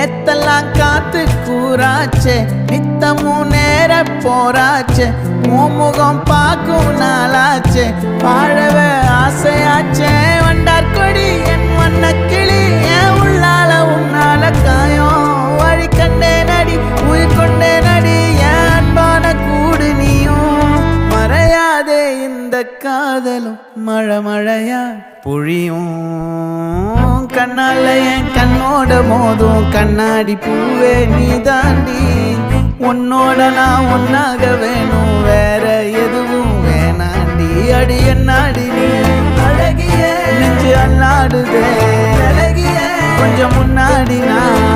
நேத்தெல்லாம் காத்து கூறாச்சே நித்தமும் நேர போராச்சே முகம் பார்க்கும் நாளாச்சே வாழவே ஆசையாச்சே வண்டார் கொடி என் வண்ண கிளி என் உள்ளால உன்னால காயம் வழி கண்டே நடி உயிர் கொண்டே நடி என் அன்பான கூடு நீயும் மறையாதே இந்த காதலும் மழை மழையா பொழியும் கண்ணால என் கண்ணோட மோதும் கண்ணாடி பூவே நீ தாண்டி உன்னோட நான் ஒன்னாக வேணும் வேற எதுவும் வேணாண்டி அடி என்னாடி நீ அழகிய நெஞ்சு அல்லாடுதே அழகிய கொஞ்சம் முன்னாடி நான்